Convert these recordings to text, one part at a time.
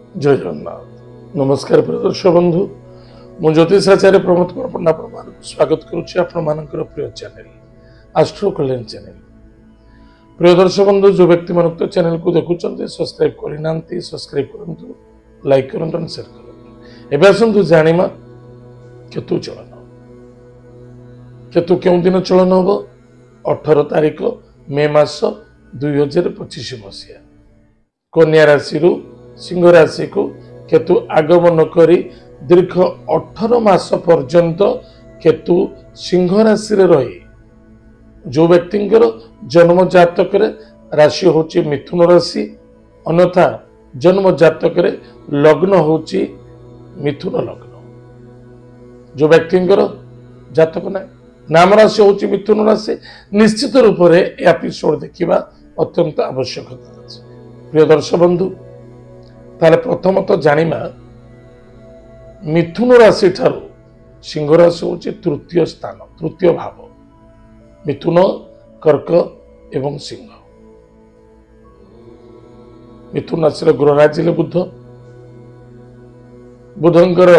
जय जगन्नाथ नमस्कार प्रिय दर्शक बंधु मु ज्योतिषाचार्य प्रमोद कुमार पंडा प्रभु स्वागत करुच्ची आपनकर प्रिय चैनल आस्ट्रो कल्याण चैनल। प्रिय दर्शक बंधु जो व्यक्ति मान चैनल को देखुं सब्सक्राइब करना सब्सक्राइब करूँ लाइक करूँ और शेयर करूँ। एवं आसतु जाना केतु चलन केतु क्यों दिन चलन हम 18 तारिख मे मास 2025 मसीहा कन्या राशि सिंह राशि को केतु आगमन करी दीर्घ 18 मास पर्यंत केतु सिंह राशि रही जो व्यक्ति जन्म जातक राशि होची मिथुन राशि अन्यथा जन्म जातक लग्न होची मिथुन लग्न जो व्यक्ति जातक ना नाम राशि होची मिथुन राशि निश्चित रूप से एपिसोड देखा अत्यंत आवश्यकता अछि। प्रिय दर्शक बंधु ताले प्रथमतः जानिमा मिथुन राशि ठारू सिंह राशि होची तृतीय स्थान तृतीय भाव मिथुन कर्क एवं सिंह। मिथुन राशि ग्रह राज्य बुध बुधंकर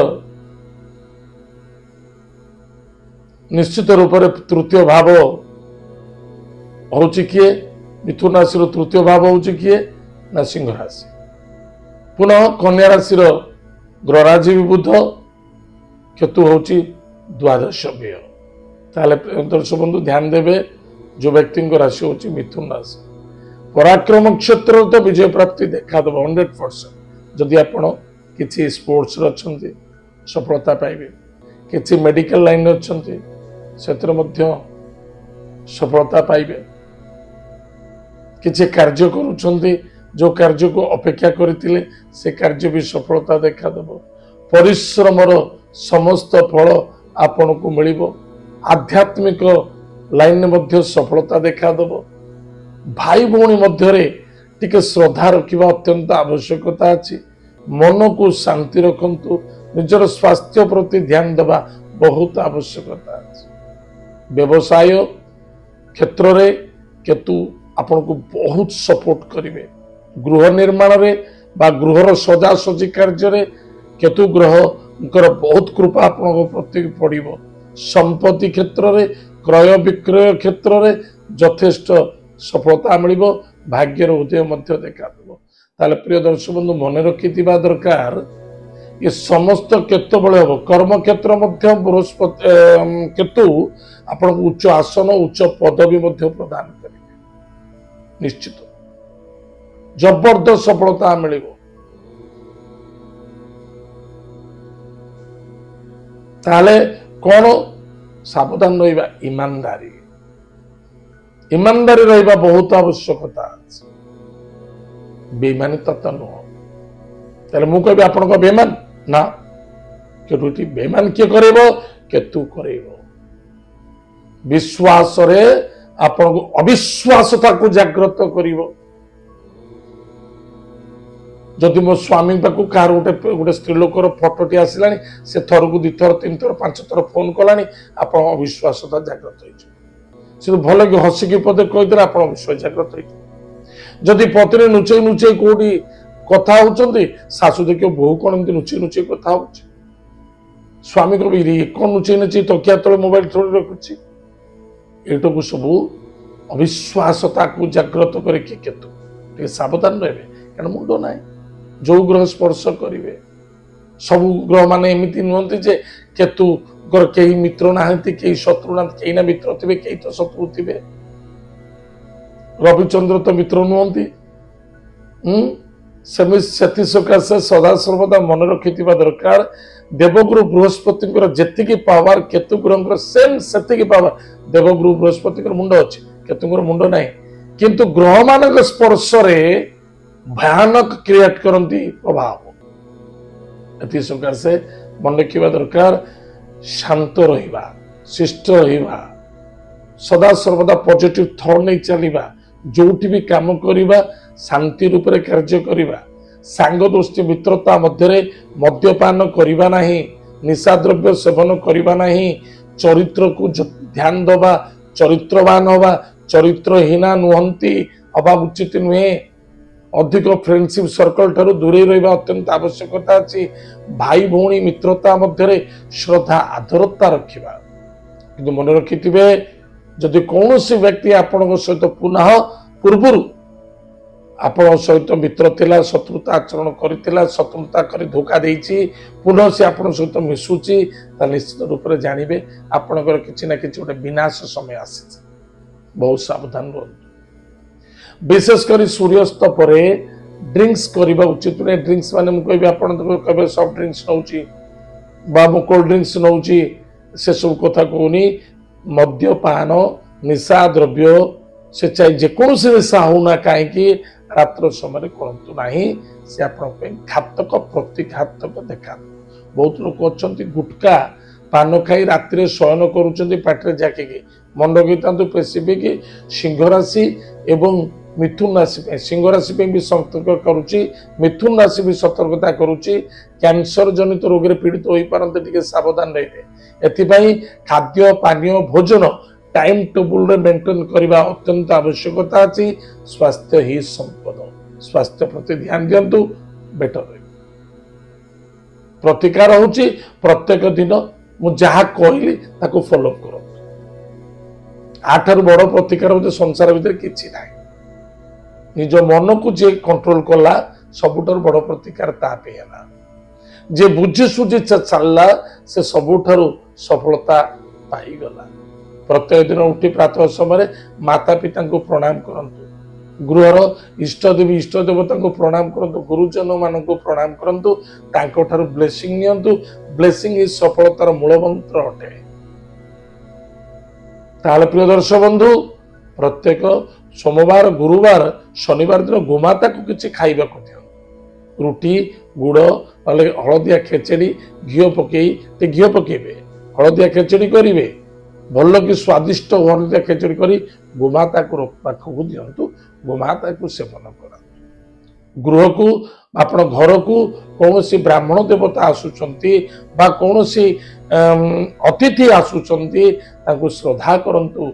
निश्चित रूप से तृतीय भाव होची किए मिथुन राशि तृतीय भाव होची किए ना सिंह राशि। पुनः कन्या राशि ग्रहराजी बुध केतु होची द्वादश व्यय। ताले दर्शक बंधु ध्यान देवे जो व्यक्ति राशि होची मिथुन राशि पराक्रम क्षेत्र तो विजय प्राप्ति देखा दब 100%। जदि आपण किसी स्पोर्ट्स रचंती सफलता पाइबे किसी मेडिकल लाइन रचंती क्षेत्र मध्य सफलता पाइबे किसी कार्य करूछंती जो कार्य को अपेक्षा करथिले से कार्य भी सफलता देखा दब परिश्रमर समस्त फल आपण को मिलिबो आध्यात्मिक लाइन मध्य सफलता देखा दब भाई भौणी मध्य टिके श्रद्धा रखिबा अत्यंत आवश्यकता अछि। मन को शांति रखंतु निजर स्वास्थ्य प्रति ध्यान देबा बहुत आवश्यकता अछि। व्यवसाय क्षेत्र रे केतु आपण को बहुत सपोर्ट करिवे गृह निर्माण रे बा गृहर सजासजी कार्य रे केतु ग्रह बहुत कृपा आपण प्रति पड़िबो। संपत्ति क्षेत्र रे क्रय विक्रय क्षेत्र रे यथेष्ट सफलता मिलिबो भाग्यर उदय मध्य देखा देबो। ताले प्रिय दर्शक बंधु मन रखिथिबा दरकार ये समस्त केतु बळे हो कर्म क्षेत्र मध्य बृहस्पति केतु आपण उच्च आसन उच्च पदवी मध्य प्रदान करिवे निश्चित जबरदस्त सफलता मिलिबो। ताले कौन सावधान रहिबा ईमानदारी ईमानदारी रहिबा बहुत आवश्यकता अछि। बेईमानिता तो नुह ताले मु कहबी आपण को बेईमान ना केतुटी बेईमान के करेबो केतु करेबो विश्वास रे आपण को अविश्वासता को जागृत करिवो। जदि मो स्वामी पाखु कार गोटे गोटे स्त्री लोकर फोटोटी आसला से थर को 2 थर 3 थर 5 थर फोन कलानी आप अविश्वासता जागृत हो भल कि हसिकी पदे कहीदे आप विश्वास जागृत हो। जदि पत्नी नुचे नुचे कौटी कथा होती शाशु देख बहु कौन एमती नुचे नुचे कथा हो स्वामी कौन नुचे नुचे तकिया तले मोबाइल थोड़ी रखुची एट को सब अविश्वासता को जागृत करके केतु सावधान रहे कारण मुंड ना जो ग्रह स्पर्श करेंगे सब ग्रह मान एमती नुहति जे केतु कई मित्र ना कई शत्रु ना कई ना मित्र थे कई तो शत्रु थे रविचंद्र तो मित्र नुहति से सकाशे सदा सर्वदा मन रखि दरकार देवगुरु बृहस्पति जी पावर केतु ग्रह सेम से पावर देवगुरु बृहस्पति मुंड अच्छे केतु मुंड ना किंतु ग्रह मान स्पर्श भयानक क्रिएट करती प्रभाव एति सकाशे मन रखा दरकार शांत रहिबा शिष्ट रहिबा सदा सर्वदा पॉजिटिव थॉट नहीं चलिबा जोठी भी काम करिबा शांति रूप से कार्य करिबा सांग दोस्ती मित्रता मध्य मद्यपान करिबा नहीं निशा द्रव्य सेवन करिबा नहीं चरित्र को ध्यान दबा चरित्रवान हवा चरित्रहीना नुहंती हवा उचित नुहे अधिक फ्रेंडशिप सर्कल ठारू दूरे रहिबा अत्यंत आवश्यकता अछि। भाई भौणी मित्रता मध्य श्रद्धा आदरता रखिबा किंतु मन रखिथिबे जदि कौनसी व्यक्ति आपण सहित पुनः पूर्वरु आपण सहित मित्र थिला शत्रुता आचरण करथिला शत्रुता करी धोखा देइछि पुनः से आपण सहित मिसुछि ता निश्चित रूप से जानिबे आपणकर किछि ना किछि गोटे विनाश समय आसी। बहुत सावधान रहंतु। विशेष करी सूर्यास्त परे ड्रिंक्स करबा उचित नै। ड्रिंक्स माने मु कहबे आपण कहबे सॉफ्ट ड्रिंक्स नउछि बा मु कोल्ड ड्रिंक्स नउछि से सब कथा कहूनी। मद्यपान निशा द्रव्य से चाहे जेकोसी निशा होना कहीं रात्र समय करतु नहीं से आपण घातक प्रतिघातक देखा। बहुत लोग अच्छा गुटका पान खाई राति शयन करुँच जाके मन रखी स्पेसिफिक सिंह राशि एवं मिथुन राशि सिंह राशि भी सतर्क करुच्ची मिथुन राशि भी सतर्कता करुच्ची कैंसर जनित रोग में पीड़ित हो पारते टिके सावधान रहिबे। एथिपाई खाद्य पानीय भोजन टाइम टेबुल मेंटेन करने अत्यंत आवश्यकता अच्छी। स्वास्थ्य ही संपद। स्वास्थ्य प्रति ध्यान दिंतु बेटर रही। प्रतिकार होची प्रत्येक दिन मु जहा कहली ताको फॉलो करो। आठार बड़ प्रतिकार होते संसार भीतर किछि नाही। निज मन को जे कंट्रोल कला सबुठार बड़ प्रतिकार तापे हला। जे बुझी सुझी चलला से सबुठार सफलता पाई गला। प्रत्येक दिन उठी प्रातः समय माता पिता को प्रणाम करंतु। गृहर इष्ट देवी इष्ट देवता को प्रणाम करंतु। गुरुजन मान को प्रणाम करंतु। तांको ठारू ब्लेसिंग नियंतु। ब्लेसिंग ही सफलतार मूल मंत्र अटे। ताले प्रिय दर्शक बंधु प्रत्येक सोमवार गुरुवार शनिवार दिन गोमाता को किछि खाइबा को दियो। रुटी गुड़ हलदिया खेचेड़ी घी पकई घी पकेबे हलदिया खेचेड़ी करेंगे भल कि स्वादिष्ट हलदिया खेचेड़ी करी गोमाता को पाखक दिंतु। गोमाता को सेवन कर गृह को आपण घर को कौन सी ब्राह्मण देवता आसुचंती बा कौन सी अतिथि आसुचंती तांको श्रद्धा करंतु।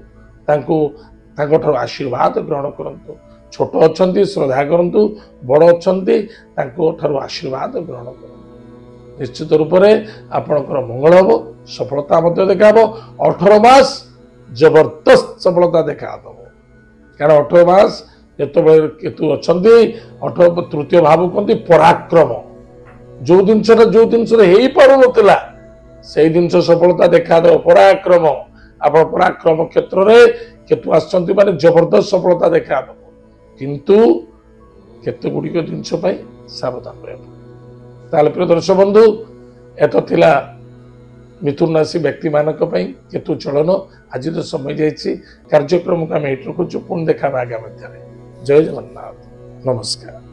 तांको आशीर्वाद ग्रहण करंतु। छोट अच्छी श्रद्धा करंतु बड़ अच्छी तांको आशीर्वाद ग्रहण करंतु। निश्चित रूप से आपणकर मंगल हम सफलता देखा 18 मास जबरदस्त सफलता देखा कारण 18 मास जो केतु अच्छा 18 तृतीय भाव कहते पराक्रम जो जिनस हो पार ना से जिन सफलता देखा पराक्रम आप पराक्रम क्षेत्र में केतु आसचंती माने जबरदस्त सफलता देखा किंतु केते गुड़िक जिनस सावधान रहा। प्रिय दर्शक बंधु एत थिला मिथुन राशि व्यक्ति मानक केतु चलन आज तो समय जाइए कार्यक्रम को आम ये रखुचु पुणी देखा आगामी। जय जगन्नाथ नमस्कार।